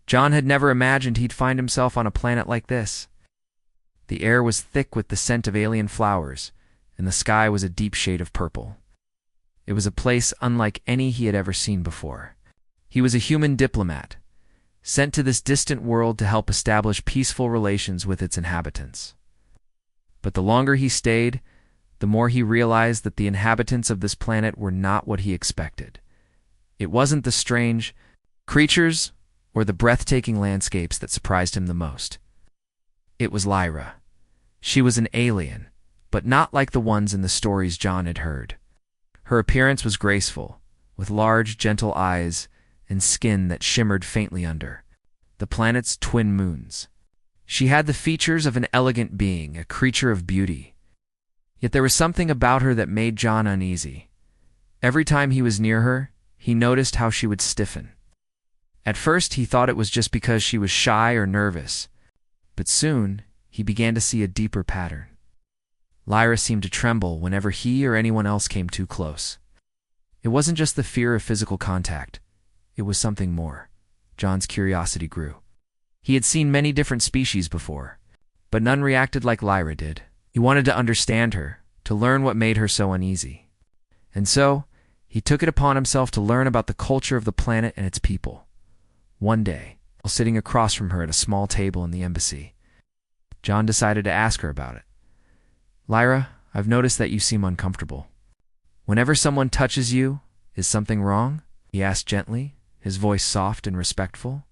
John had never imagined he'd find himself on a planet like this. The air was thick with the scent of alien flowers, and the sky was a deep shade of purple. It was a place unlike any he had ever seen before. He was a human diplomat, sent to this distant world to help establish peaceful relations with its inhabitants. But the longer he stayed, the more he realized that the inhabitants of this planet were not what he expected. It wasn't the strange creatures or the breathtaking landscapes that surprised him the most. It was Lyra. She was an alien, but not like the ones in the stories John had heard. Her appearance was graceful, with large, gentle eyes and skin that shimmered faintly under the planet's twin moons. She had the features of an elegant being, a creature of beauty. Yet there was something about her that made John uneasy. Every time he was near her, he noticed how she would stiffen. At first, he thought it was just because she was shy or nervous, but soon he began to see a deeper pattern. Lyra seemed to tremble whenever he or anyone else came too close. It wasn't just the fear of physical contact. It was something more. John's curiosity grew. He had seen many different species before, but none reacted like Lyra did. He wanted to understand her, to learn what made her so uneasy. And so, he took it upon himself to learn about the culture of the planet and its people. One day, while sitting across from her at a small table in the embassy, John decided to ask her about it. "Lyra, I've noticed that you seem uncomfortable. Whenever someone touches you, is something wrong?" he asked gently, his voice soft and respectful.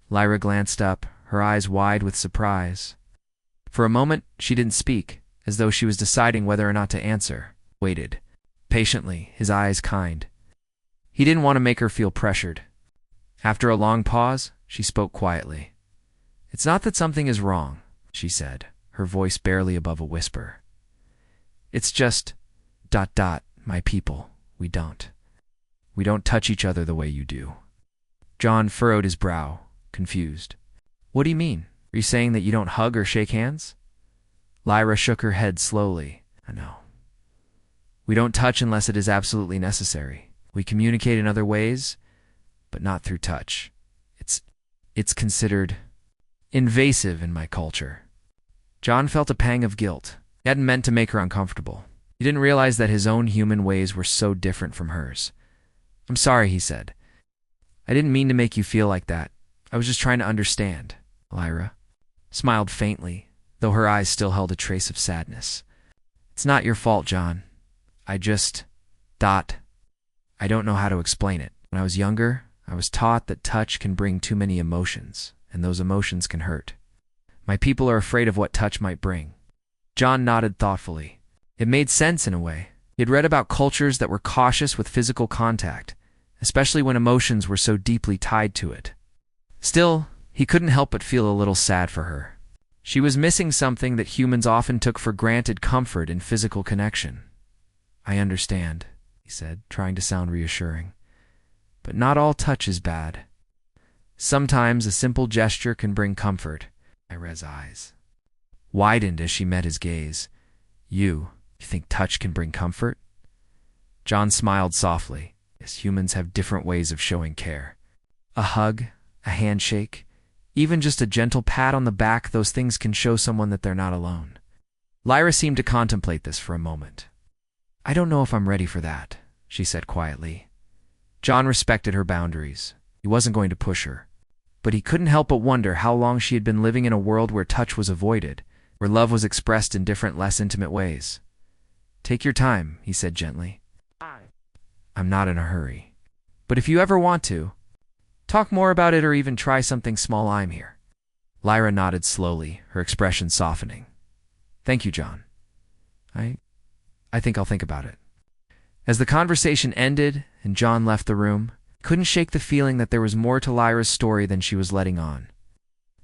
Lyra glanced up, her eyes wide with surprise. For a moment, she didn't speak, as though she was deciding whether or not to answer. Waited, patiently, his eyes kind. He didn't want to make her feel pressured. After a long pause, she spoke quietly. "It's not that something is wrong," she said, her voice barely above a whisper. "It's just... my people, we don't. We don't touch each other the way you do." John furrowed his brow, confused. "What do you mean? Are you saying that you don't hug or shake hands?" Lyra shook her head slowly. "I know. We don't touch unless it is absolutely necessary. We communicate in other ways, but not through touch. It's considered invasive in my culture." John felt a pang of guilt. He hadn't meant to make her uncomfortable. He didn't realize that his own human ways were so different from hers. "I'm sorry," he said. "I didn't mean to make you feel like that. I was just trying to understand." Lyra smiled faintly, though her eyes still held a trace of sadness. "It's not your fault, John. I just... I don't know how to explain it. When I was younger, I was taught that touch can bring too many emotions, and those emotions can hurt. My people are afraid of what touch might bring." John nodded thoughtfully. It made sense in a way. He had read about cultures that were cautious with physical contact, especially when emotions were so deeply tied to it. Still, he couldn't help but feel a little sad for her. She was missing something that humans often took for granted: comfort in physical connection. "I understand," he said, trying to sound reassuring. "But not all touch is bad. Sometimes a simple gesture can bring comfort." Lyra's eyes widened as she met his gaze. You think touch can bring comfort?" John smiled softly. Yes, humans have different ways of showing care. A hug, a handshake, even just a gentle pat on the back, those things can show someone that they're not alone. Lyra seemed to contemplate this for a moment. "I don't know if I'm ready for that," she said quietly. John respected her boundaries. He wasn't going to push her. But he couldn't help but wonder how long she had been living in a world where touch was avoided, where love was expressed in different, less intimate ways. "Take your time," he said gently. "I'm not in a hurry. But if you ever want to, talk more about it or even try something small, I'm here." Lyra nodded slowly, her expression softening. "Thank you, John. I think I'll think about it." As the conversation ended and John left the room, he couldn't shake the feeling that there was more to Lyra's story than she was letting on.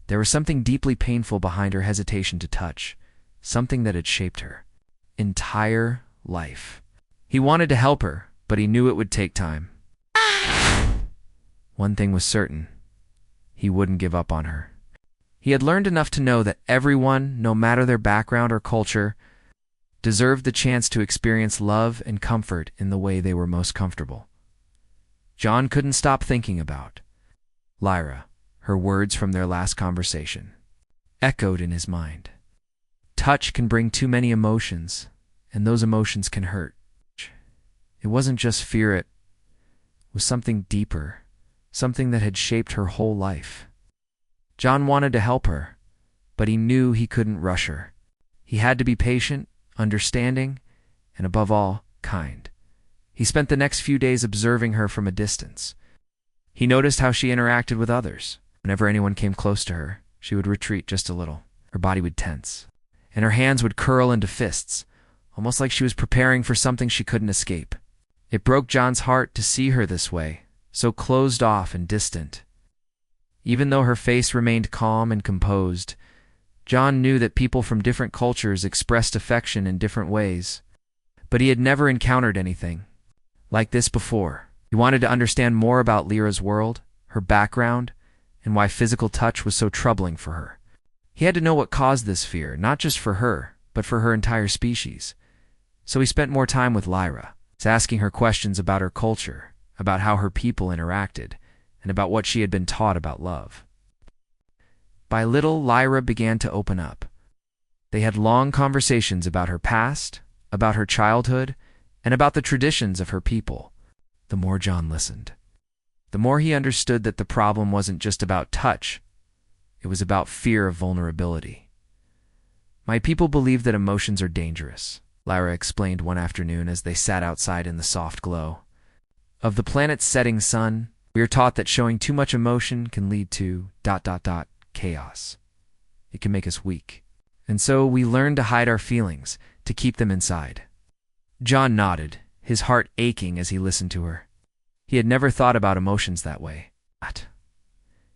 There was something deeply painful behind her hesitation to touch, something that had shaped her entire life. He wanted to help her, but he knew it would take time. One thing was certain: he wouldn't give up on her. He had learned enough to know that everyone, no matter their background or culture, deserved the chance to experience love and comfort in the way they were most comfortable. John couldn't stop thinking about Lyra, her words from their last conversation, echoed in his mind. Touch can bring too many emotions, and those emotions can hurt. It wasn't just fear, it was something deeper, something that had shaped her whole life. John wanted to help her, but he knew he couldn't rush her. He had to be patient, understanding, and above all, kind. He spent the next few days observing her from a distance. He noticed how she interacted with others. Whenever anyone came close to her, she would retreat just a little. Her body would tense, and her hands would curl into fists, almost like she was preparing for something she couldn't escape. It broke John's heart to see her this way, so closed off and distant. Even though her face remained calm and composed, John knew that people from different cultures expressed affection in different ways. But he had never encountered anything like this before. He wanted to understand more about Lyra's world, her background, and why physical touch was so troubling for her. He had to know what caused this fear, not just for her, but for her entire species. So he spent more time with Lyra, asking her questions about her culture, about how her people interacted, and about what she had been taught about love. By little, Lyra began to open up. They had long conversations about her past, about her childhood, and about the traditions of her people. The more John listened, the more he understood that the problem wasn't just about touch, it was about fear of vulnerability. "My people believe that emotions are dangerous," Lyra explained one afternoon as they sat outside in the soft glow. "Of the planet's setting sun, we are taught that showing too much emotion can lead to ... chaos. It can make us weak. And so we learn to hide our feelings, to keep them inside." John nodded, his heart aching as he listened to her. He had never thought about emotions that way.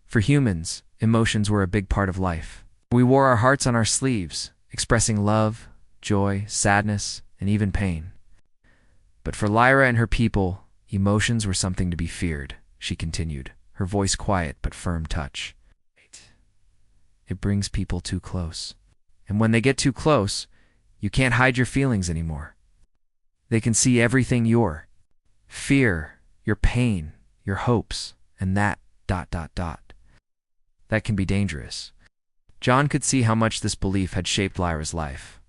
For humans, emotions were a big part of life. We wore our hearts on our sleeves, expressing love, joy, sadness, and even pain. But for Lyra and her people, emotions were something to be feared, she continued, her voice quiet but firm touch. It brings people too close. And when they get too close, you can't hide your feelings anymore. They can see everything your fear, your pain, your hopes, and that ... That can be dangerous. John could see how much this belief had shaped Lyra's life.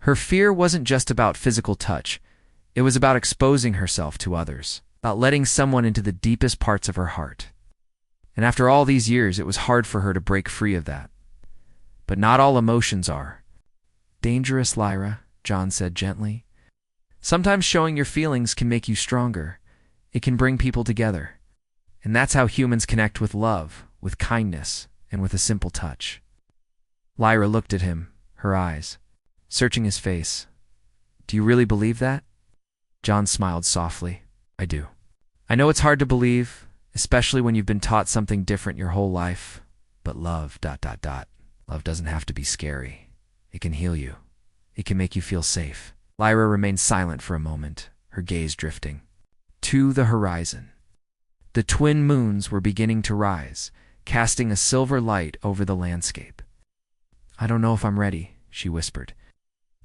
Her fear wasn't just about physical touch. It was about exposing herself to others, about letting someone into the deepest parts of her heart. And after all these years, it was hard for her to break free of that. But not all emotions are dangerous, Lyra, John said gently. Sometimes showing your feelings can make you stronger. It can bring people together. And that's how humans connect with love, with kindness, and with a simple touch. Lyra looked at him, her eyes, searching his face. "Do you really believe that?" John smiled softly. "I do. I know it's hard to believe, especially when you've been taught something different your whole life. But love, ... Love doesn't have to be scary. It can heal you. It can make you feel safe." Lyra remained silent for a moment, her gaze drifting to the horizon. The twin moons were beginning to rise, casting a silver light over the landscape. "I don't know if I'm ready," she whispered.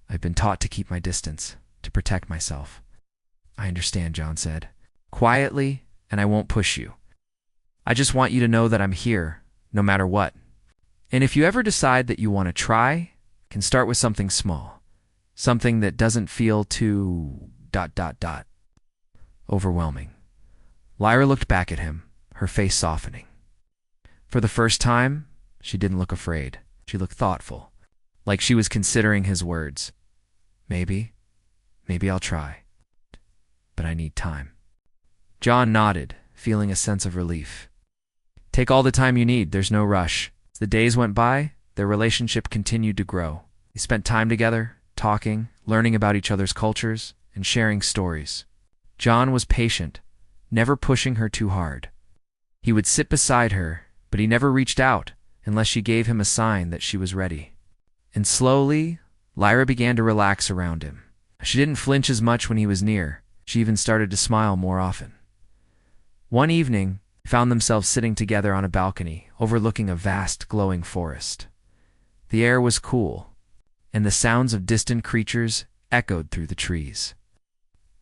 "I've been taught to keep my distance, to protect myself." "I understand," John said, quietly, "and I won't push you. I just want you to know that I'm here, no matter what. And if you ever decide that you want to try, can start with something small, something that doesn't feel too ... overwhelming." Lyra looked back at him, her face softening. For the first time, she didn't look afraid. She looked thoughtful, like she was considering his words. Maybe I'll try. But I need time." John nodded, feeling a sense of relief. "Take all the time you need, there's no rush." As the days went by, their relationship continued to grow. They spent time together, talking, learning about each other's cultures, and sharing stories. John was patient, never pushing her too hard. He would sit beside her, but he never reached out unless she gave him a sign that she was ready. And slowly, Lyra began to relax around him. She didn't flinch as much when he was near. She even started to smile more often. One evening, they found themselves sitting together on a balcony, overlooking a vast, glowing forest. The air was cool, and the sounds of distant creatures echoed through the trees.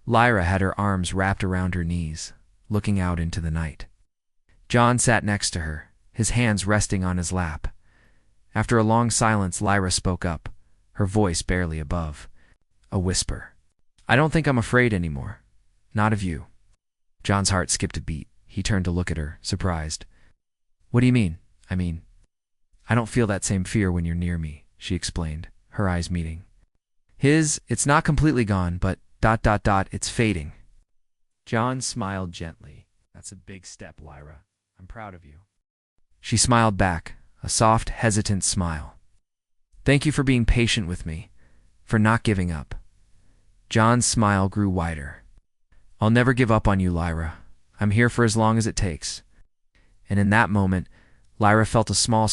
Lyra had her arms wrapped around her knees, looking out into the night. John sat next to her, his hands resting on his lap. After a long silence, Lyra spoke up, her voice barely above a whisper. "I don't think I'm afraid anymore. Not of you." John's heart skipped a beat. He turned to look at her, surprised. "What do you mean? I don't feel that same fear when you're near me," she explained, her eyes meeting. It's not completely gone, but ... it's fading." John smiled gently. "That's a big step, Lyra. I'm proud of you." She smiled back, a soft, hesitant smile. "Thank you for being patient with me, for not giving up." John's smile grew wider. "I'll never give up on you, Lyra. I'm here for as long as it takes." And in that moment, Lyra felt a small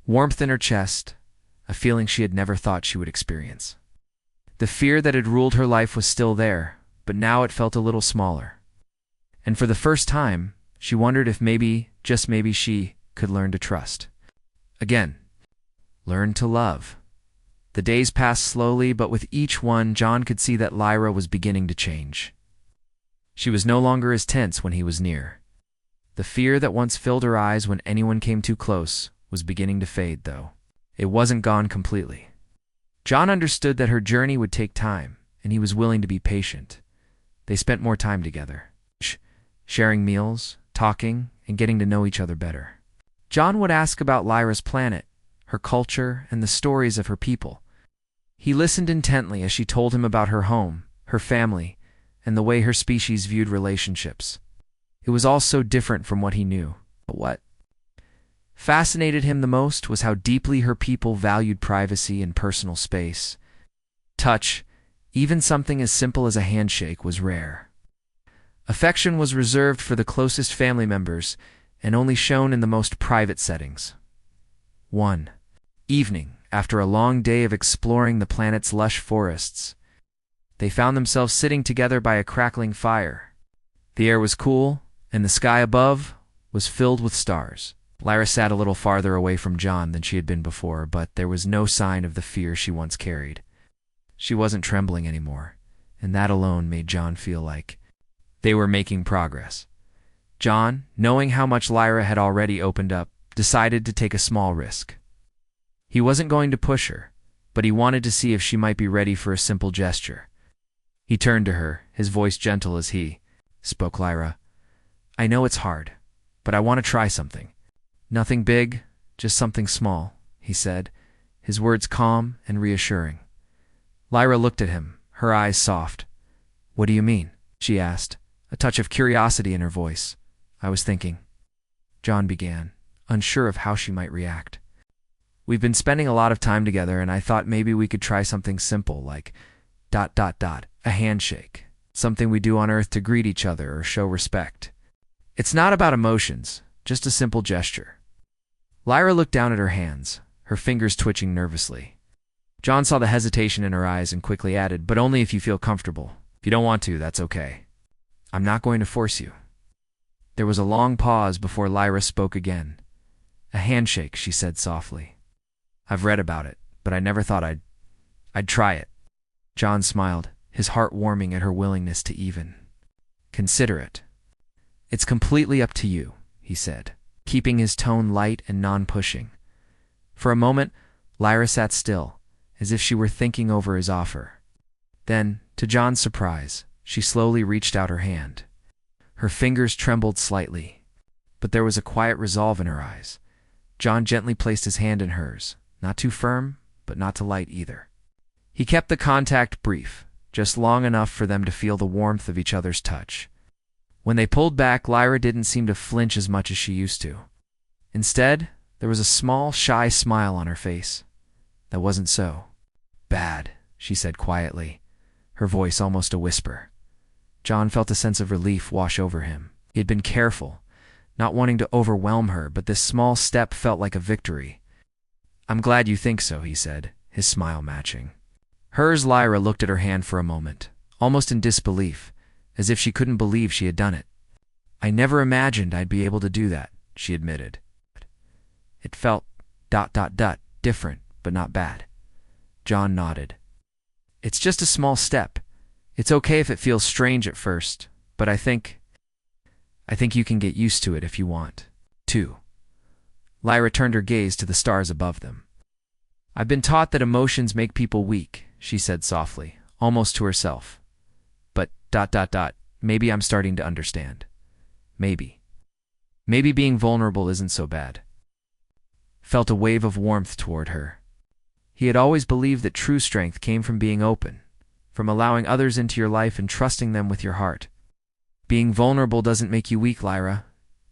warmth in her chest, a feeling she had never thought she would experience. The fear that had ruled her life was still there, but now it felt a little smaller. And for the first time, she wondered if maybe, just maybe, she could learn to trust. Again, learn to love. The days passed slowly, but with each one, John could see that Lyra was beginning to change. She was no longer as tense when he was near. The fear that once filled her eyes when anyone came too close was beginning to fade, though. It wasn't gone completely. John understood that her journey would take time, and he was willing to be patient. They spent more time together, sharing meals, talking, and getting to know each other better. John would ask about Lyra's planet, her culture, and the stories of her people. He listened intently as she told him about her home, her family, and the way her species viewed relationships. It was all so different from what he knew. But what fascinated him the most was how deeply her people valued privacy and personal space. Touch, even something as simple as a handshake, was rare. Affection was reserved for the closest family members and only shown in the most private settings. One evening, after a long day of exploring the planet's lush forests, they found themselves sitting together by a crackling fire. The air was cool, and the sky above was filled with stars. Lyra sat a little farther away from John than she had been before, but there was no sign of the fear she once carried. She wasn't trembling anymore, and that alone made John feel like they were making progress. John, knowing how much Lyra had already opened up, decided to take a small risk. He wasn't going to push her, but he wanted to see if she might be ready for a simple gesture. He turned to her, his voice gentle as he spoke. "Lyra, I know it's hard, but I want to try something. Nothing big, just something small," he said, his words calm and reassuring. Lyra looked at him, her eyes soft. "What do you mean?" she asked, a touch of curiosity in her voice. "I was thinking," John began, unsure of how she might react. "We've been spending a lot of time together, and I thought maybe we could try something simple like ... a handshake, something we do on Earth to greet each other or show respect. It's not about emotions, just a simple gesture." Lyra looked down at her hands, her fingers twitching nervously. John saw the hesitation in her eyes and quickly added, "But only if you feel comfortable. If you don't want to, that's okay. I'm not going to force you." There was a long pause before Lyra spoke again. "A handshake," she said softly. "I've read about it, but I never thought I'd try it." John smiled, his heart warming at her willingness to even consider it. "It's completely up to you," he said, keeping his tone light and non-pushing. For a moment, Lyra sat still, as if she were thinking over his offer. Then, to John's surprise, she slowly reached out her hand. Her fingers trembled slightly, but there was a quiet resolve in her eyes. John gently placed his hand in hers, not too firm, but not too light either. He kept the contact brief, just long enough for them to feel the warmth of each other's touch. When they pulled back, Lyra didn't seem to flinch as much as she used to. Instead, there was a small, shy smile on her face. "That wasn't so bad," she said quietly, her voice almost a whisper. John felt a sense of relief wash over him. He had been careful, not wanting to overwhelm her, but this small step felt like a victory. "I'm glad you think so," he said, his smile matching hers. Lyra looked at her hand for a moment, almost in disbelief, as if she couldn't believe she had done it. "I never imagined I'd be able to do that," she admitted. "It felt ... different, but not bad." John nodded. "It's just a small step. It's okay if it feels strange at first, but I think you can get used to it if you want to." Lyra turned her gaze to the stars above them. "I've been taught that emotions make people weak," she said softly, almost to herself. "But, maybe I'm starting to understand. Maybe. Maybe being vulnerable isn't so bad." Felt a wave of warmth toward her. He had always believed that true strength came from being open, from allowing others into your life and trusting them with your heart. Being vulnerable doesn't make you weak, Lyra.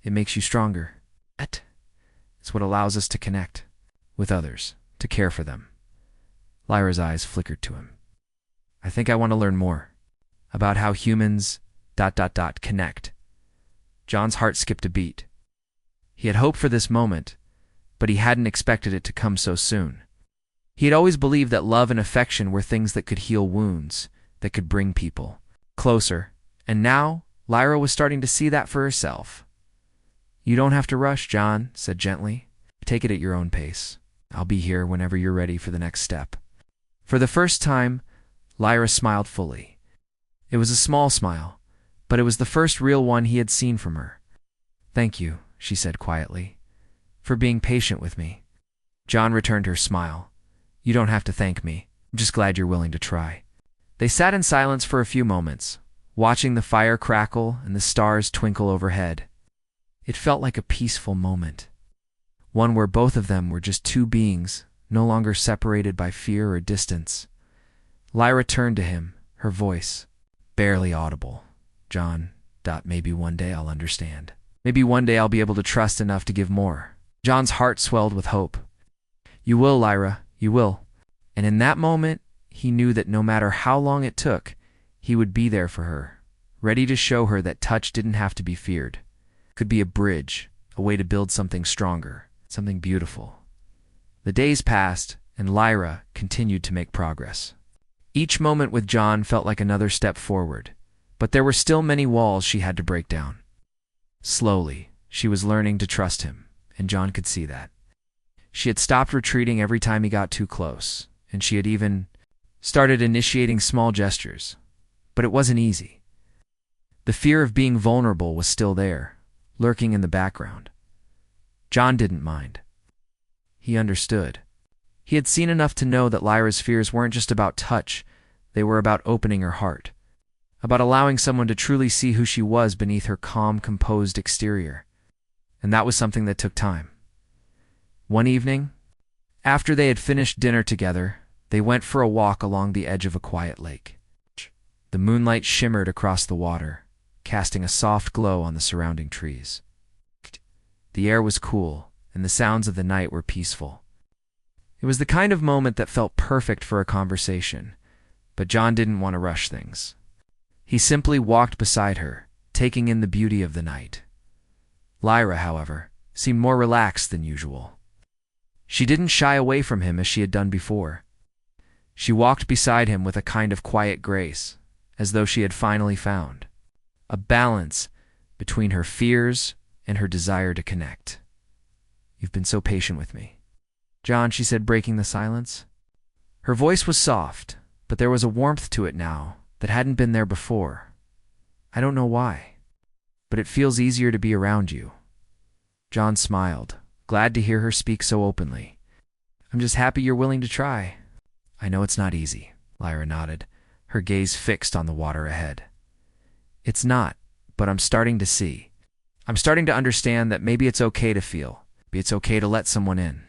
It makes you stronger. It's what allows us to connect with others, to care for them. Lyra's eyes flickered to him. "I think I want to learn more about how humans ... connect." John's heart skipped a beat. He had hoped for this moment, but he hadn't expected it to come so soon. He had always believed that love and affection were things that could heal wounds, that could bring people closer, and now Lyra was starting to see that for herself. "You don't have to rush," John said gently. "Take it at your own pace. I'll be here whenever you're ready for the next step." For the first time, Lyra smiled fully. It was a small smile, but it was the first real one he had seen from her. "Thank you," she said quietly, "for being patient with me." John returned her smile. "You don't have to thank me. I'm just glad you're willing to try." They sat in silence for a few moments, watching the fire crackle and the stars twinkle overhead. It felt like a peaceful moment, one where both of them were just two beings, no longer separated by fear or distance. Lyra turned to him, her voice barely audible. "John, maybe one day I'll understand. Maybe one day I'll be able to trust enough to give more." John's heart swelled with hope. "You will, Lyra, you will." And in that moment, he knew that no matter how long it took, he would be there for her, ready to show her that touch didn't have to be feared. It could be a bridge, a way to build something stronger, something beautiful. The days passed, and Lyra continued to make progress. Each moment with John felt like another step forward, but there were still many walls she had to break down. Slowly, she was learning to trust him, and John could see that. She had stopped retreating every time he got too close, and she had even started initiating small gestures. But it wasn't easy. The fear of being vulnerable was still there, lurking in the background. John didn't mind. He understood. He had seen enough to know that Lyra's fears weren't just about touch, they were about opening her heart, about allowing someone to truly see who she was beneath her calm, composed exterior. And that was something that took time. One evening, after they had finished dinner together, they went for a walk along the edge of a quiet lake. The moonlight shimmered across the water, casting a soft glow on the surrounding trees. The air was cool, and the sounds of the night were peaceful. It was the kind of moment that felt perfect for a conversation, but John didn't want to rush things. He simply walked beside her, taking in the beauty of the night. Lyra, however, seemed more relaxed than usual. She didn't shy away from him as she had done before. She walked beside him with a kind of quiet grace, as though she had finally found a balance between her fears and her desire to connect. "You've been so patient with me, John," she said, breaking the silence. Her voice was soft, but there was a warmth to it now that hadn't been there before. "I don't know why, but it feels easier to be around you." John smiled, glad to hear her speak so openly. "I'm just happy you're willing to try." "I know it's not easy," Lyra nodded, her gaze fixed on the water ahead. "It's not, but I'm starting to see. I'm starting to understand that maybe it's okay to feel. Maybe it's okay to let someone in."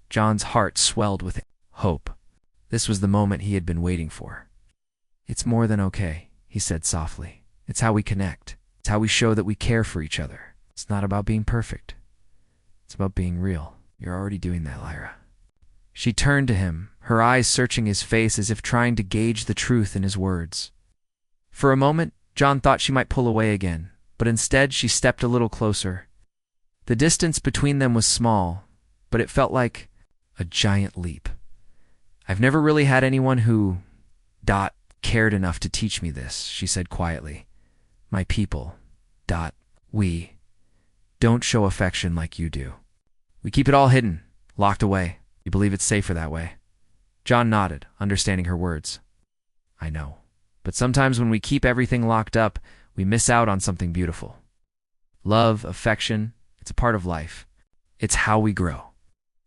John's heart swelled with hope. This was the moment he had been waiting for. "It's more than okay," he said softly. "It's how we connect. It's how we show that we care for each other. It's not about being perfect. It's about being real. You're already doing that, Lyra." She turned to him, her eyes searching his face as if trying to gauge the truth in his words. For a moment, John thought she might pull away again, but instead she stepped a little closer. The distance between them was small, but it felt like a giant leap. "I've never really had anyone who... cared enough to teach me this," she said quietly. "My people... we... don't show affection like you do. We keep it all hidden, locked away. You believe it's safer that way?" John nodded, understanding her words. "I know. But sometimes when we keep everything locked up, we miss out on something beautiful. Love, affection, it's a part of life. It's how we grow.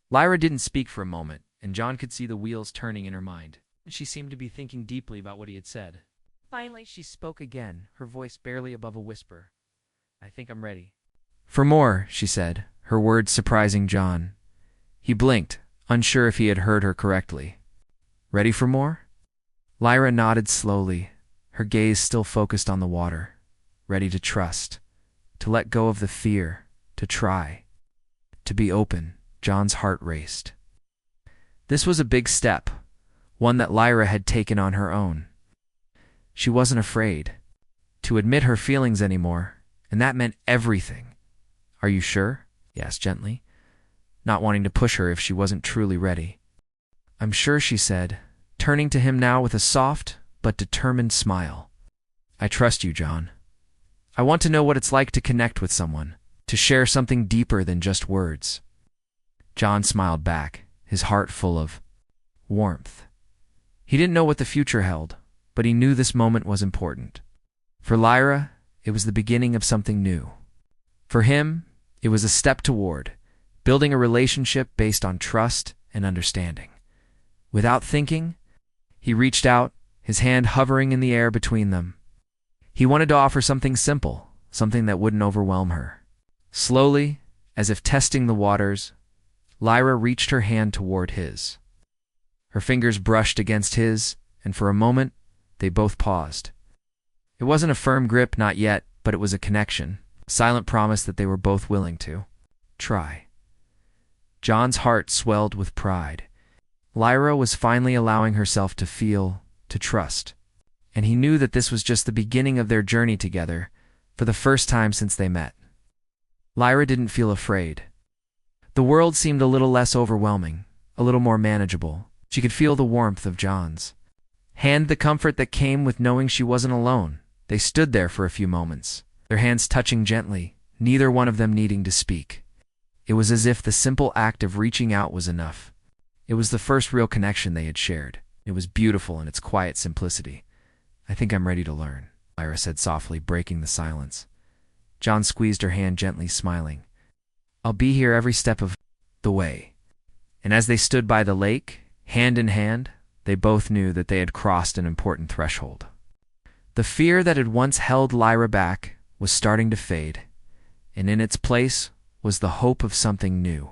Lyra didn't speak for a moment, and John could see the wheels turning in her mind. She seemed to be thinking deeply about what he had said. Finally, she spoke again, her voice barely above a whisper. I think I'm ready. For more, she said, her words surprising John. He blinked, unsure if he had heard her correctly. Ready for more? Lyra nodded slowly, her gaze still focused on the water. Ready to trust, to let go of the fear, to try, to be open. John's heart raced. This was a big step, one that Lyra had taken on her own. She wasn't afraid to admit her feelings anymore, and that meant everything. Are you sure? He asked gently, not wanting to push her if she wasn't truly ready. I'm sure, she said, turning to him now with a soft but determined smile. I trust you, John. I want to know what it's like to connect with someone, to share something deeper than just words. John smiled back, his heart full of warmth. He didn't know what the future held, but he knew this moment was important. For Lyra, it was the beginning of something new. For him, it was a step toward building a relationship based on trust and understanding. Without thinking, he reached out, his hand hovering in the air between them. He wanted to offer something simple, something that wouldn't overwhelm her. Slowly, as if testing the waters, Lyra reached her hand toward his. Her fingers brushed against his, and for a moment, they both paused. It wasn't a firm grip, not yet, but it was a connection, a silent promise that they were both willing to try. John's heart swelled with pride. Lyra was finally allowing herself to feel, to trust. And he knew that this was just the beginning of their journey together, for the first time since they met. Lyra didn't feel afraid. The world seemed a little less overwhelming, a little more manageable. She could feel the warmth of John's hand, the comfort that came with knowing she wasn't alone. They stood there for a few moments, their hands touching gently, neither one of them needing to speak. It was as if the simple act of reaching out was enough. It was the first real connection they had shared. It was beautiful in its quiet simplicity. I think I'm ready to learn, Lyra said softly, breaking the silence. John squeezed her hand gently, smiling. I'll be here every step of the way. And as they stood by the lake, hand in hand, they both knew that they had crossed an important threshold. The fear that had once held Lyra back was starting to fade, and in its place was the hope of something new,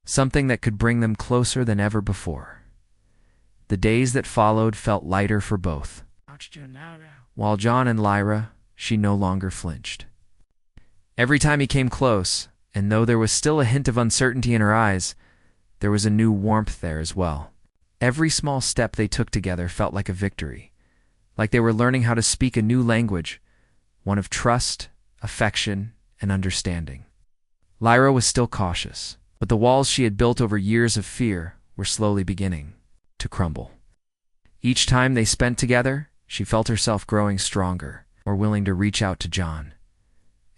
something that could bring them closer than ever before. The days that followed felt lighter for both. While John and Lyra, she no longer flinched. Every time he came close, and though there was still a hint of uncertainty in her eyes, there was a new warmth there as well. Every small step they took together felt like a victory, like they were learning how to speak a new language, one of trust, affection, and understanding. Lyra was still cautious, but the walls she had built over years of fear were slowly beginning to crumble. Each time they spent together, she felt herself growing stronger, more willing to reach out to John.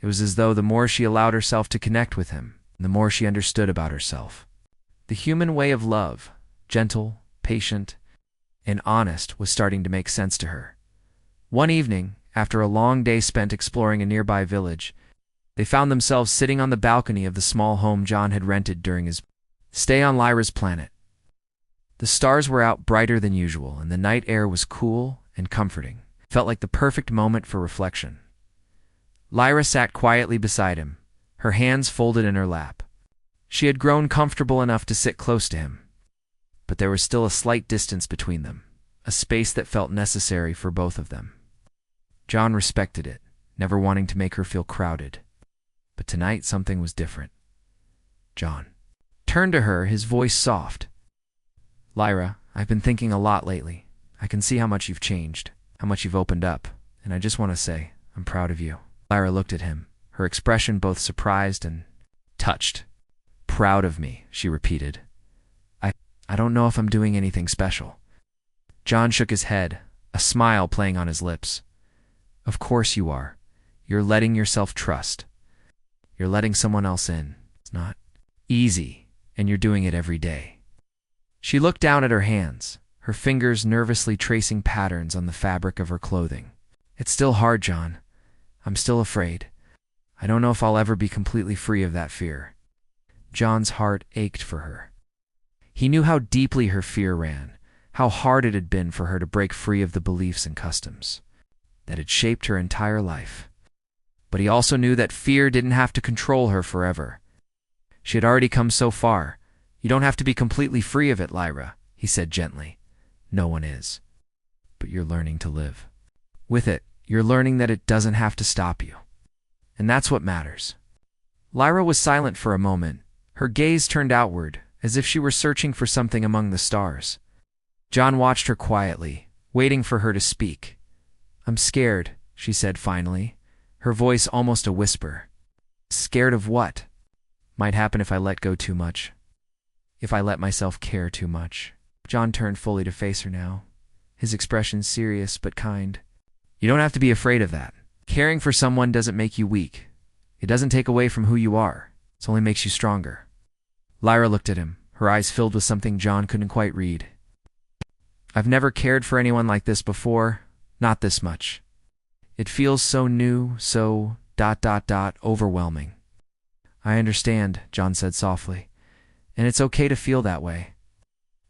It was as though the more she allowed herself to connect with him, the more she understood about herself. The human way of love, gentle, patient, and honest, was starting to make sense to her. One evening, after a long day spent exploring a nearby village, they found themselves sitting on the balcony of the small home John had rented during his stay on Lyra's planet. The stars were out brighter than usual, and the night air was cool and comforting. It felt like the perfect moment for reflection. Lyra sat quietly beside him, her hands folded in her lap. She had grown comfortable enough to sit close to him, but there was still a slight distance between them, a space that felt necessary for both of them. John respected it, never wanting to make her feel crowded. But tonight something was different. John turned to her, his voice soft. Lyra, I've been thinking a lot lately. I can see how much you've changed, how much you've opened up, and I just want to say, I'm proud of you. Lyra looked at him, her expression both surprised and touched. Proud of me, she repeated. I don't know if I'm doing anything special. John shook his head, a smile playing on his lips. Of course you are. You're letting yourself trust. You're letting someone else in. It's not easy, and you're doing it every day. She looked down at her hands, her fingers nervously tracing patterns on the fabric of her clothing. It's still hard, John. I'm still afraid. I don't know if I'll ever be completely free of that fear. John's heart ached for her. He knew how deeply her fear ran, how hard it had been for her to break free of the beliefs and customs that had shaped her entire life. But he also knew that fear didn't have to control her forever. She had already come so far. You don't have to be completely free of it, Lyra, he said gently. No one is. But you're learning to live. With it, you're learning that it doesn't have to stop you. And that's what matters. Lyra was silent for a moment, her gaze turned outward, as if she were searching for something among the stars. John watched her quietly, waiting for her to speak. I'm scared, she said finally, her voice almost a whisper. Scared of what? Might happen if I let go too much. If I let myself care too much. John turned fully to face her now, his expression serious but kind. You don't have to be afraid of that. Caring for someone doesn't make you weak. It doesn't take away from who you are. It only makes you stronger. Lyra looked at him, her eyes filled with something John couldn't quite read. I've never cared for anyone like this before, not this much. It feels so new, so ... overwhelming. I understand, John said softly, and it's okay to feel that way.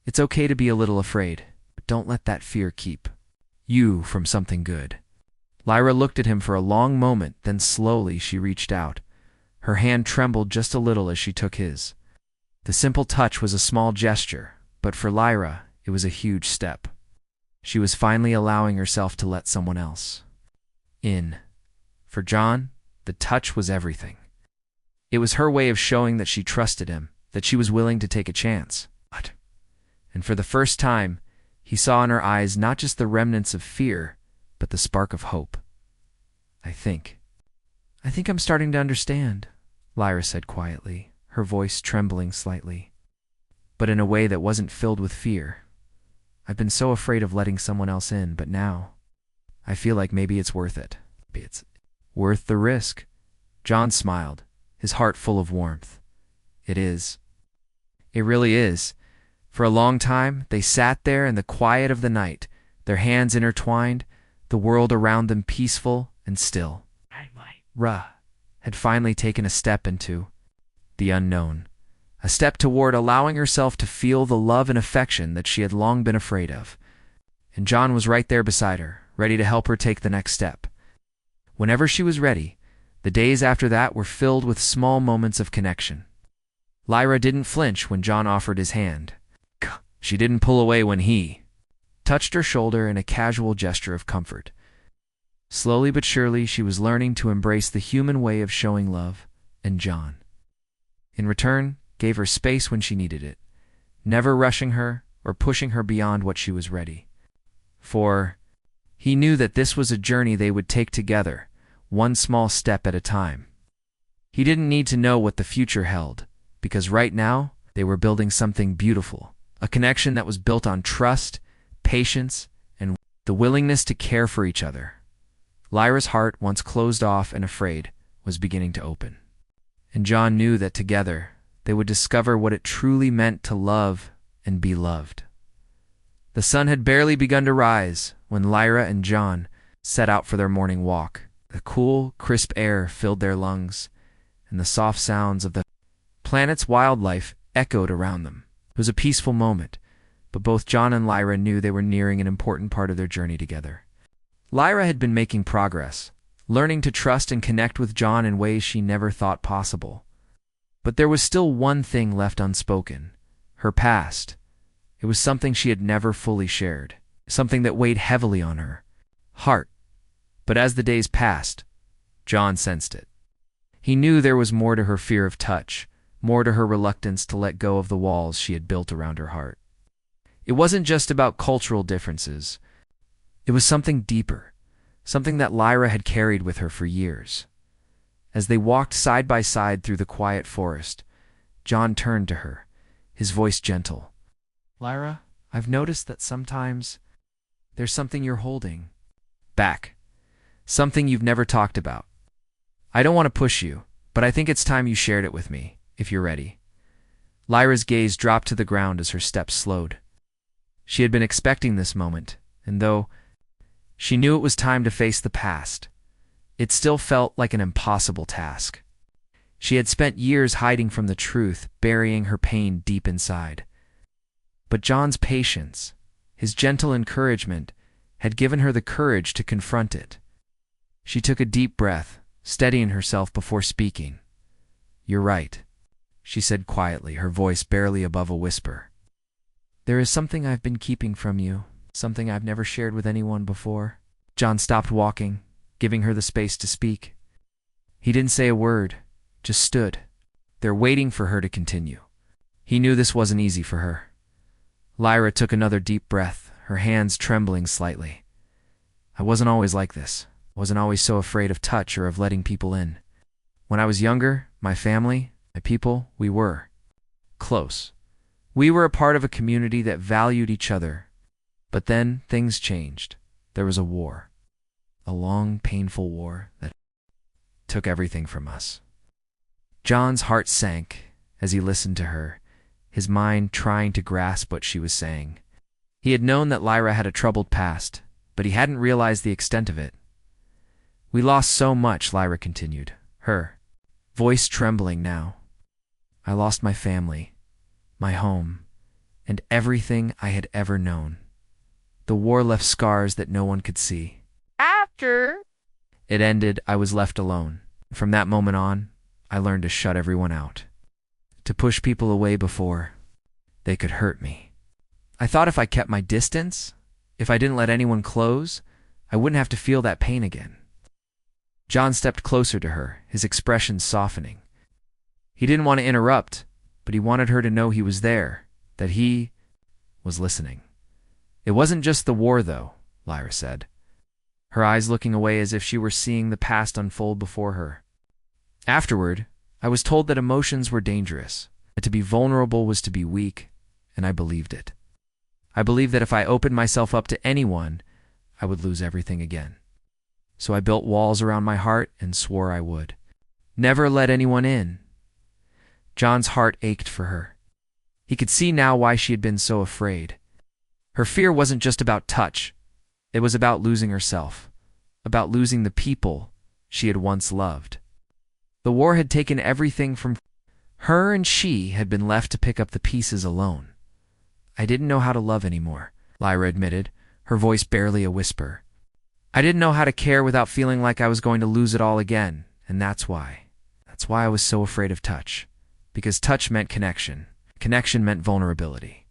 It's okay to be a little afraid, but don't let that fear keep you from something good. Lyra looked at him for a long moment, then slowly she reached out. Her hand trembled just a little as she took his. The simple touch was a small gesture, but for Lyra, it was a huge step. She was finally allowing herself to let someone else in. For John, the touch was everything. It was her way of showing that she trusted him, that she was willing to take a chance. And for the first time, he saw in her eyes not just the remnants of fear, but the spark of hope. I think I'm starting to understand, Lyra said quietly, her voice trembling slightly, but in a way that wasn't filled with fear. I've been so afraid of letting someone else in, but now I feel like maybe it's worth it. It's worth the risk. John smiled, his heart full of warmth. It is. It really is. For a long time, they sat there in the quiet of the night, their hands intertwined, the world around them peaceful and still. Ra had finally taken a step into the unknown, a step toward allowing herself to feel the love and affection that she had long been afraid of. And John was right there beside her, ready to help her take the next step. Whenever she was ready, the days after that were filled with small moments of connection. Lyra didn't flinch when John offered his hand. She didn't pull away when he touched her shoulder in a casual gesture of comfort. Slowly but surely, she was learning to embrace the human way of showing love, and John, in return, gave her space when she needed it, never rushing her or pushing her beyond what she was ready. For he knew that this was a journey they would take together, one small step at a time. He didn't need to know what the future held, because right now, they were building something beautiful, a connection that was built on trust, patience, and the willingness to care for each other. Lyra's heart, once closed off and afraid, was beginning to open. And John knew that together, they would discover what it truly meant to love and be loved. The sun had barely begun to rise when Lyra and John set out for their morning walk. The cool, crisp air filled their lungs, and the soft sounds of the planet's wildlife echoed around them. It was a peaceful moment, but both John and Lyra knew they were nearing an important part of their journey together. Lyra had been making progress, learning to trust and connect with John in ways she never thought possible. But there was still one thing left unspoken: her past. It was something she had never fully shared, something that weighed heavily on her heart. But as the days passed, John sensed it. He knew there was more to her fear of touch, more to her reluctance to let go of the walls she had built around her heart. It wasn't just about cultural differences. It was something deeper, something that Lyra had carried with her for years. As they walked side by side through the quiet forest, John turned to her, his voice gentle. Lyra, I've noticed that sometimes there's something you're holding back, something you've never talked about. I don't want to push you, but I think it's time you shared it with me, if you're ready. Lyra's gaze dropped to the ground as her steps slowed. She had been expecting this moment, and though she knew it was time to face the past, it still felt like an impossible task. She had spent years hiding from the truth, burying her pain deep inside. But John's patience, his gentle encouragement, had given her the courage to confront it. She took a deep breath, steadying herself before speaking. "You're right," she said quietly, her voice barely above a whisper. "There is something I've been keeping from you, something I've never shared with anyone before." John stopped walking, giving her the space to speak. He didn't say a word, just stood there waiting for her to continue. He knew this wasn't easy for her. Lyra took another deep breath, her hands trembling slightly. "I wasn't always like this. I wasn't always so afraid of touch or of letting people in. When I was younger, my family, my people, we were close. We were a part of a community that valued each other. But then things changed. There was a war. A long, painful war that took everything from us." John's heart sank as he listened to her, his mind trying to grasp what she was saying. He had known that Lyra had a troubled past, but he hadn't realized the extent of it. "We lost so much," Lyra continued, her voice trembling now. "I lost my family, my home, and everything I had ever known. The war left scars that no one could see. After it ended, I was left alone. From that moment on, I learned to shut everyone out, to push people away before they could hurt me. I thought if I kept my distance, if I didn't let anyone close, I wouldn't have to feel that pain again." John stepped closer to her, his expression softening. He didn't want to interrupt, but he wanted her to know he was there, that he was listening. "It wasn't just the war, though," Lyra said, her eyes looking away as if she were seeing the past unfold before her. "Afterward, I was told that emotions were dangerous, that to be vulnerable was to be weak, and I believed it. I believed that if I opened myself up to anyone, I would lose everything again. So I built walls around my heart and swore I would never let anyone in." John's heart ached for her. He could see now why she had been so afraid. Her fear wasn't just about touch. It was about losing herself, about losing the people she had once loved. The war had taken everything from her, and she had been left to pick up the pieces alone. "I didn't know how to love anymore," Lyra admitted, her voice barely a whisper. "I didn't know how to care without feeling like I was going to lose it all again, and that's why I was so afraid of touch. Because touch meant connection. Connection meant vulnerability."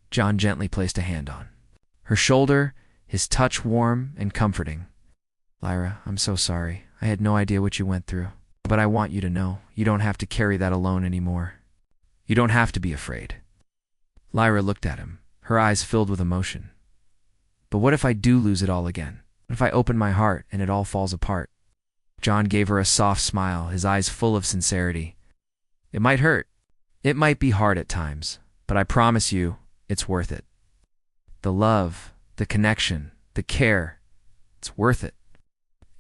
John gently placed a hand on her shoulder, his touch warm and comforting. "Lyra, I'm so sorry. I had no idea what you went through. But I want you to know, you don't have to carry that alone anymore. You don't have to be afraid." Lyra looked at him, her eyes filled with emotion. "But what if I do lose it all again? What if I open my heart and it all falls apart?" John gave her a soft smile, his eyes full of sincerity. "It might hurt. It might be hard at times, but I promise you, it's worth it. The love, the connection, the care, it's worth it.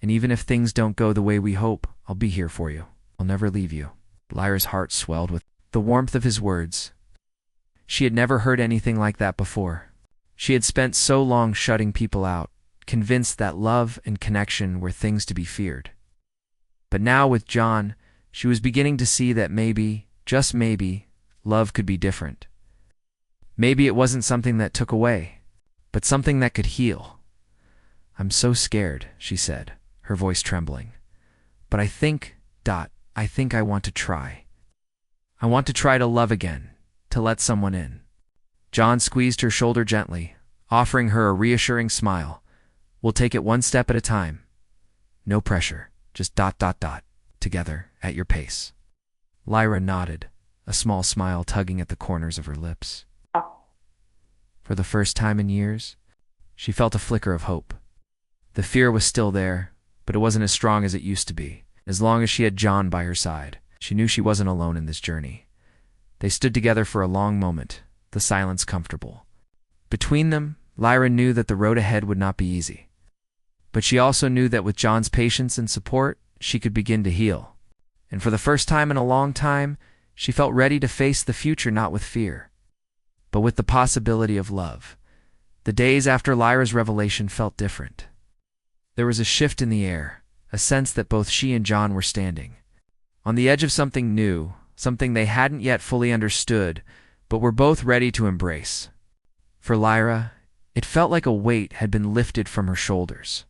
And even if things don't go the way we hope, I'll be here for you. I'll never leave you." Lyra's heart swelled with the warmth of his words. She had never heard anything like that before. She had spent so long shutting people out, convinced that love and connection were things to be feared. But now with John, she was beginning to see that maybe, just maybe, love could be different. Maybe it wasn't something that took away, but something that could heal. "I'm so scared," she said, her voice trembling. "But I think I want to try. I want to try to love again, to let someone in." John squeezed her shoulder gently, offering her a reassuring smile. "We'll take it one step at a time. No pressure, just ... together, at your pace." Lyra nodded, a small smile tugging at the corners of her lips. For the first time in years, she felt a flicker of hope. The fear was still there, but it wasn't as strong as it used to be. As long as she had John by her side, she knew she wasn't alone in this journey. They stood together for a long moment, the silence comfortable. Between them, Lyra knew that the road ahead would not be easy. But she also knew that with John's patience and support, she could begin to heal. And for the first time in a long time, she felt ready to face the future not with fear, but with the possibility of love. The days after Lyra's revelation felt different. There was a shift in the air, a sense that both she and John were standing on the edge of something new, something they hadn't yet fully understood, but were both ready to embrace. For Lyra, it felt like a weight had been lifted from her shoulders.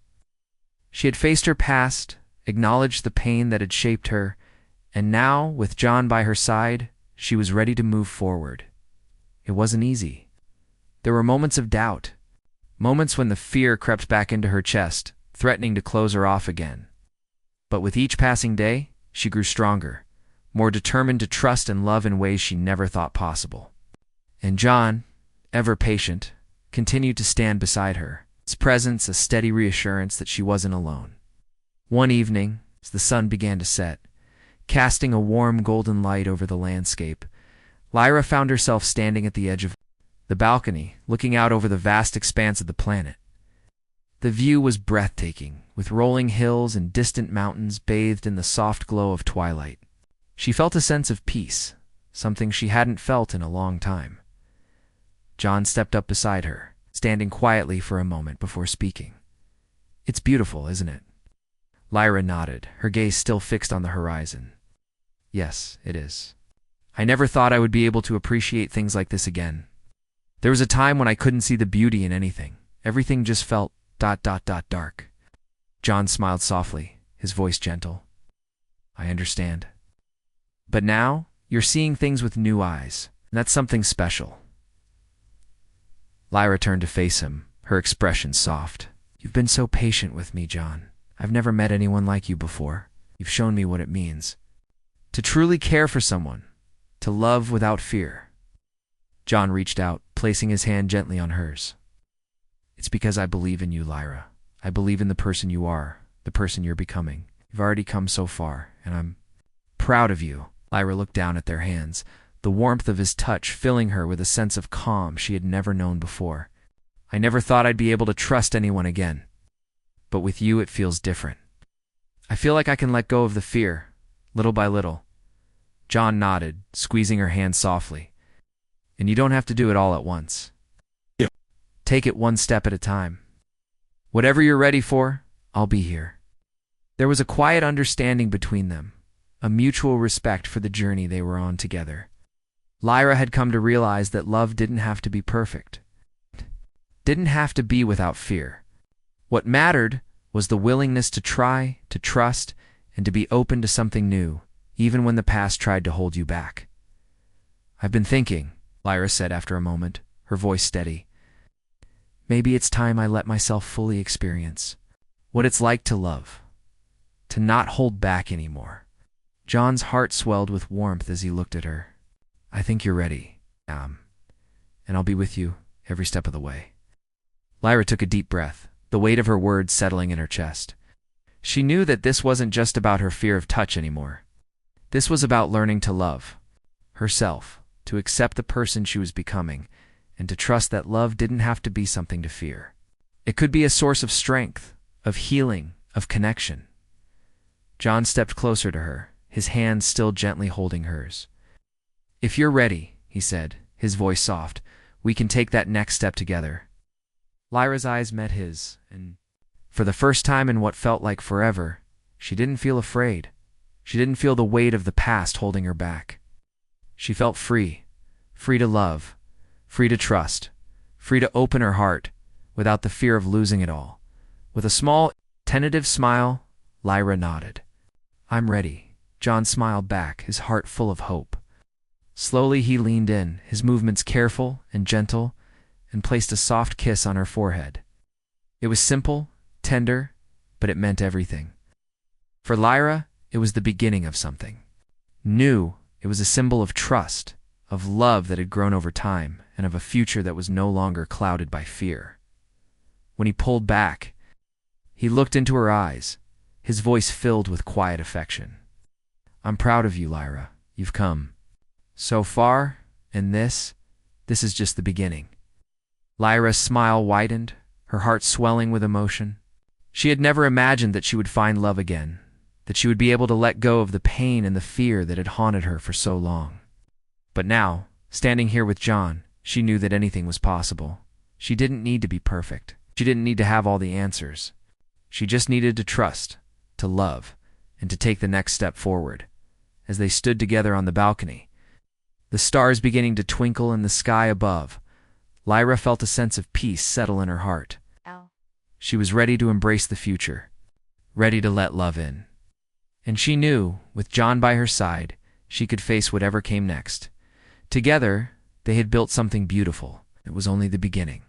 She had faced her past, acknowledged the pain that had shaped her, and now, with John by her side, she was ready to move forward. It wasn't easy. There were moments of doubt, moments when the fear crept back into her chest, threatening to close her off again. But with each passing day, she grew stronger, more determined to trust and love in ways she never thought possible. And John, ever patient, continued to stand beside her, his presence a steady reassurance that she wasn't alone. One evening, as the sun began to set, casting a warm golden light over the landscape, Lyra found herself standing at the edge of the balcony, looking out over the vast expanse of the planet. The view was breathtaking, with rolling hills and distant mountains bathed in the soft glow of twilight. She felt a sense of peace, something she hadn't felt in a long time. John stepped up beside her, standing quietly for a moment before speaking. "It's beautiful, isn't it?" Lyra nodded, her gaze still fixed on the horizon. "Yes, it is. I never thought I would be able to appreciate things like this again. There was a time when I couldn't see the beauty in anything. Everything just felt ... dark." John smiled softly, his voice gentle. "I understand. But now, you're seeing things with new eyes, and that's something special." Lyra turned to face him, her expression soft. "You've been so patient with me, John. I've never met anyone like you before. You've shown me what it means to truly care for someone, to love without fear." John reached out, placing his hand gently on hers. "It's because I believe in you, Lyra. I believe in the person you are, the person you're becoming. You've already come so far, and I'm proud of you." Lyra looked down at their hands, the warmth of his touch filling her with a sense of calm she had never known before. "I never thought I'd be able to trust anyone again. But with you, it feels different. I feel like I can let go of the fear, little by little." John nodded, squeezing her hand softly. "And you don't have to do it all at once. Yeah. Take it one step at a time. Whatever you're ready for, I'll be here." There was a quiet understanding between them, a mutual respect for the journey they were on together. Lyra had come to realize that love didn't have to be perfect, didn't have to be without fear. What mattered was the willingness to try, to trust, and to be open to something new, even when the past tried to hold you back. "I've been thinking," Lyra said after a moment, her voice steady. "Maybe it's time I let myself fully experience what it's like to love, to not hold back anymore." John's heart swelled with warmth as he looked at her. "I think you're ready, and I'll be with you every step of the way." Lyra took a deep breath, the weight of her words settling in her chest. She knew that this wasn't just about her fear of touch anymore. This was about learning to love herself, to accept the person she was becoming, and to trust that love didn't have to be something to fear. It could be a source of strength, of healing, of connection. John stepped closer to her, his hand still gently holding hers. "If you're ready," he said, his voice soft, "we can take that next step together." Lyra's eyes met his, and for the first time in what felt like forever, she didn't feel afraid. She didn't feel the weight of the past holding her back. She felt free, free to love, free to trust, free to open her heart without the fear of losing it all. With a small, tentative smile, Lyra nodded. "I'm ready." John smiled back, his heart full of hope. Slowly he leaned in, his movements careful and gentle, and placed a soft kiss on her forehead. It was simple, tender, but it meant everything. For Lyra, it was the beginning of something new. It was a symbol of trust, of love that had grown over time, and of a future that was no longer clouded by fear. When he pulled back, he looked into her eyes, his voice filled with quiet affection. "I'm proud of you, Lyra. You've come so far, and this is just the beginning." Lyra's smile widened, her heart swelling with emotion. She had never imagined that she would find love again, that she would be able to let go of the pain and the fear that had haunted her for so long. But now, standing here with John, she knew that anything was possible. She didn't need to be perfect. She didn't need to have all the answers. She just needed to trust, to love, and to take the next step forward. as they stood together on the balcony, the stars beginning to twinkle in the sky above. Lyra felt a sense of peace settle in her heart. She was ready to embrace the future, ready to let love in. And she knew, with John by her side, she could face whatever came next. Together, they had built something beautiful. It was only the beginning.